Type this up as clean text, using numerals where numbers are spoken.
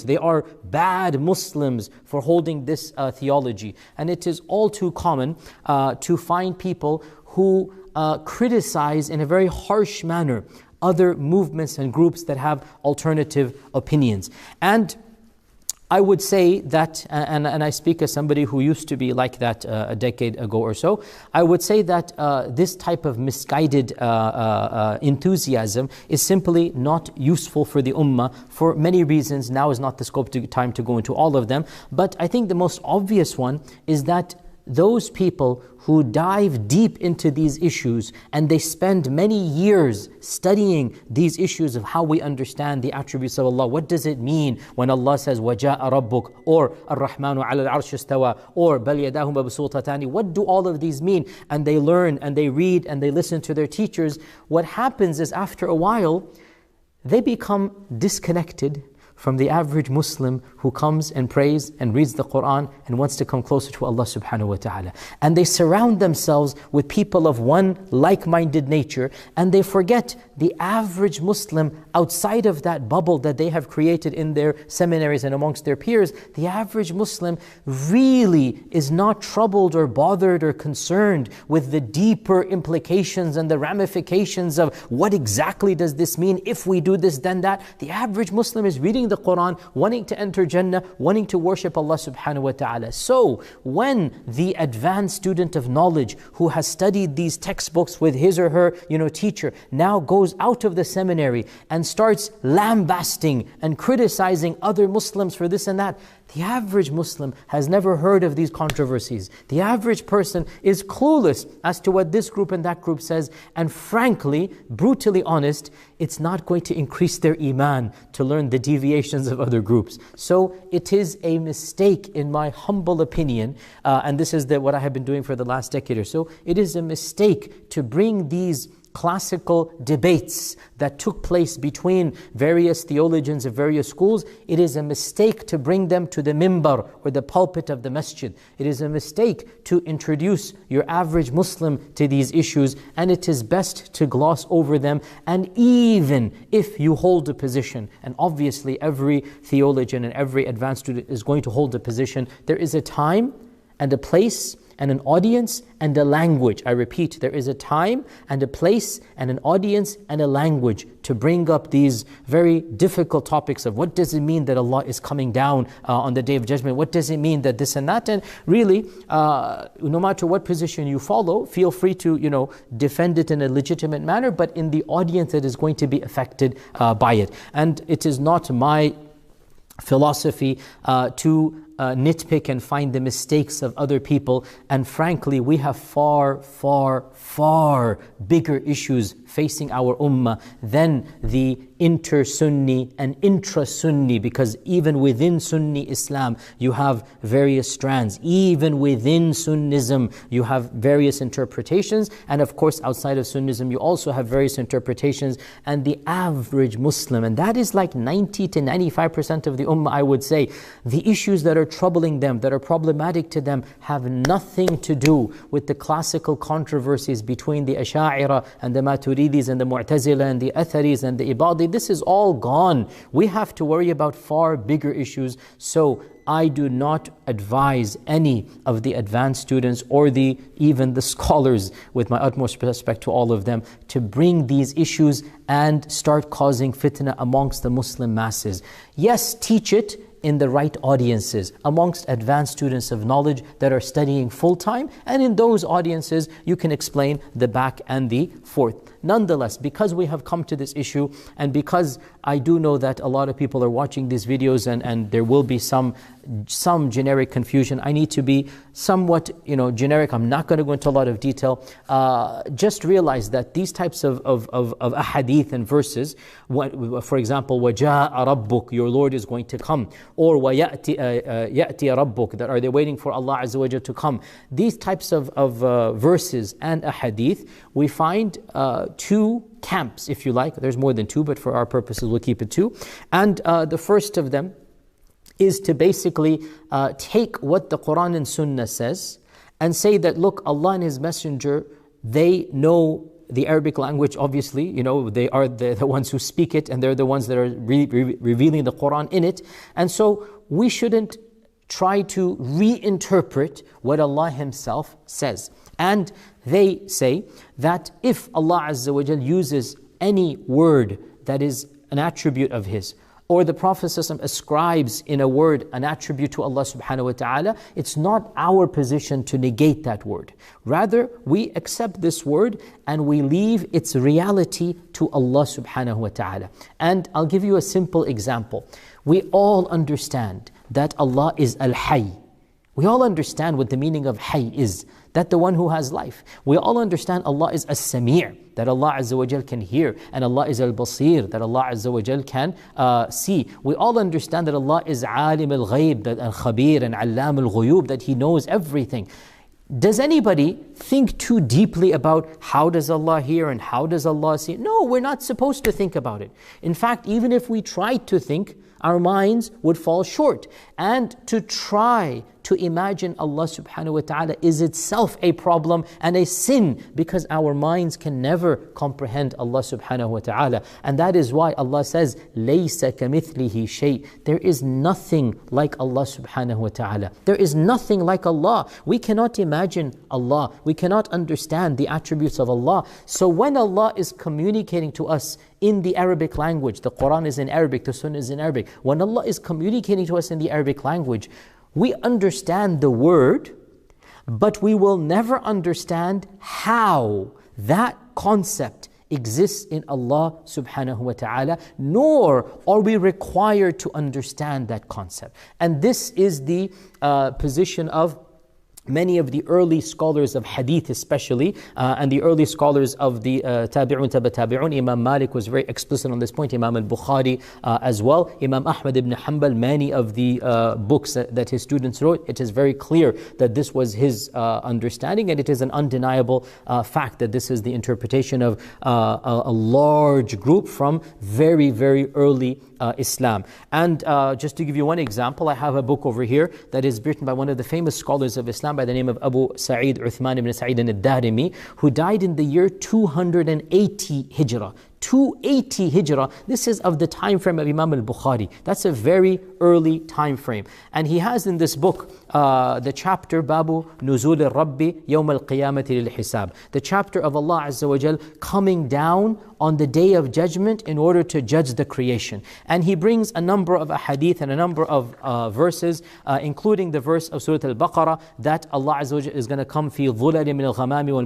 They are bad Muslims for holding this theology. And it is all too common to find people who criticize in a very harsh manner other movements and groups that have alternative opinions. And I would say that, and I speak as somebody who used to be like that a decade ago or so, I would say that this type of misguided enthusiasm is simply not useful for the ummah for many reasons. Now is not the time to go into all of them. But I think the most obvious one is that those people who dive deep into these issues and they spend many years studying these issues of how we understand the attributes of Allah. What does it mean when Allah says وَجَاءَ رَبُّكَ or الرَّحْمَنُ عَلَى الْعَرْشِ اسْتَوَى or بَلْ يَدَاهُ مَبْسُوطَتَانِ? What do all of these mean? And they learn and they read and they listen to their teachers. What happens is after a while, they become disconnected from the average Muslim who comes and prays and reads the Qur'an and wants to come closer to Allah subhanahu wa ta'ala. And they surround themselves with people of one like-minded nature, and they forget the average Muslim outside of that bubble that they have created in their seminaries and amongst their peers. The average Muslim really is not troubled or bothered or concerned with the deeper implications and the ramifications of what exactly does this mean, if we do this then that. The average Muslim is reading the Qur'an, wanting to enter Jannah, wanting to worship Allah subhanahu wa ta'ala. So when the advanced student of knowledge who has studied these textbooks with his or her teacher now goes out of the seminary and starts lambasting and criticizing other Muslims for this and that, the average Muslim has never heard of these controversies. The average person is clueless as to what this group and that group says, and frankly, brutally honest, it's not going to increase their iman to learn the deviations of other groups. So it is a mistake, in my humble opinion, and this is what I have been doing for the last decade or so, it is a mistake to bring these classical debates that took place between various theologians of various schools. It is a mistake to bring them to the mimbar or the pulpit of the masjid. It is a mistake to introduce your average Muslim to these issues, and it is best to gloss over them. And even if you hold a position, and obviously every theologian and every advanced student is going to hold a position, there is a time and a place and an audience and a language. I repeat, there is a time and a place and an audience and a language to bring up these very difficult topics of what does it mean that Allah is coming down on the Day of Judgment? What does it mean that this and that? And really, no matter what position you follow, feel free to defend it in a legitimate manner, but in the audience that is going to be affected by it. And it is not my philosophy to nitpick and find the mistakes of other people. And frankly, we have far, far, far bigger issues facing our ummah than the inter-Sunni and intra-Sunni, because even within Sunni Islam, you have various strands. Even within Sunnism, you have various interpretations. And of course, outside of Sunnism, you also have various interpretations. And the average Muslim, and that is like 90 to 95% of the ummah, I would say, the issues that are troubling them, that are problematic to them, have nothing to do with the classical controversies between the Asha'ira and the Maturidis and the Mu'tazila and the Atharis and the Ibadi. This is all gone. We have to worry about far bigger issues. So I do not advise any of the advanced students or even the scholars, with my utmost respect to all of them, to bring these issues and start causing fitna amongst the Muslim masses. Yes, teach it in the right audiences, amongst advanced students of knowledge that are studying full-time, and in those audiences you can explain the back and the forth. Nonetheless, because we have come to this issue, and because I do know that a lot of people are watching these videos and there will be some generic confusion, I need to be somewhat generic. I'm not going to go into a lot of detail. Just realize that these types of ahadith and verses, for example, وَجَاءَ رَبُّكَ, your Lord is going to come, or وَيَأْتِي رَبُّكَ, that are they waiting for Allah Azza wa Jalla to come. These types of verses and ahadith, we find two camps, if you like. There's more than two, but for our purposes we'll keep it two. And the first of them is to basically take what the Quran and Sunnah says and say that, look, Allah and His Messenger, they know the Arabic language, obviously, they are the ones who speak it, and they're the ones that are revealing the Quran in it. And so we shouldn't try to reinterpret what Allah Himself says. And they say that if Allah Azza wa Jal uses any word that is an attribute of His, or the Prophet ﷺ ascribes in a word an attribute to Allah subhanahu wa ta'ala, it's not our position to negate that word. Rather, we accept this word and we leave its reality to Allah subhanahu wa ta'ala. And I'll give you a simple example. We all understand that Allah is Al-Hayy. We all understand what the meaning of Hayy is, that the one who has life. We all understand Allah is As-Sami', that Allah Azza wa Jal can hear, and Allah is Al-Basir, that Allah Azza wa Jal can see. We all understand that Allah is Alim al-Ghayb, that Al-Khabir and Allam al-Ghuyub, that He knows everything. Does anybody think too deeply about how does Allah hear and how does Allah see? No, we're not supposed to think about it. In fact, even if we tried to think, our minds would fall short. And to try to imagine Allah subhanahu wa ta'ala is itself a problem and a sin, because our minds can never comprehend Allah subhanahu wa ta'ala. And that is why Allah says, لَيْسَ كَمِثْلِهِ شَيْءٍ. There is nothing like Allah subhanahu wa ta'ala. There is nothing like Allah. We cannot imagine Allah. We cannot understand the attributes of Allah. So when Allah is communicating to us in the Arabic language, the Quran is in Arabic, the Sunnah is in Arabic. When Allah is communicating to us in the Arabic language, we understand the word, but we will never understand how that concept exists in Allah subhanahu wa ta'ala, nor are we required to understand that concept. And this is the position of many of the early scholars of hadith especially, and the early scholars of the tabi'un, tabi'un. Imam Malik was very explicit on this point, Imam al-Bukhari as well, Imam Ahmad ibn Hanbal, many of the books that his students wrote, it is very clear that this was his understanding, and it is an undeniable fact that this is the interpretation of a large group from very, very early Islam. And just to give you one example, I have a book over here that is written by one of the famous scholars of Islam by the name of Abu Sa'id Uthman ibn Sa'id al-Darimi, who died in the year 280 Hijrah. 280 Hijrah. This is of the time frame of Imam al-Bukhari. That's a very early time frame. And he has in this book the chapter Babu Nuzul al-Rabbi Yawm al-Qiyamati lil-Hisab. The chapter of Allah Azza wa Jal coming down on the day of judgment in order to judge the creation. And he brings a number of ahadith and a number of verses, including the verse of Surah Al-Baqarah, that Allah Azza wa Jal is going to come fi dhulali min al-ghamami wal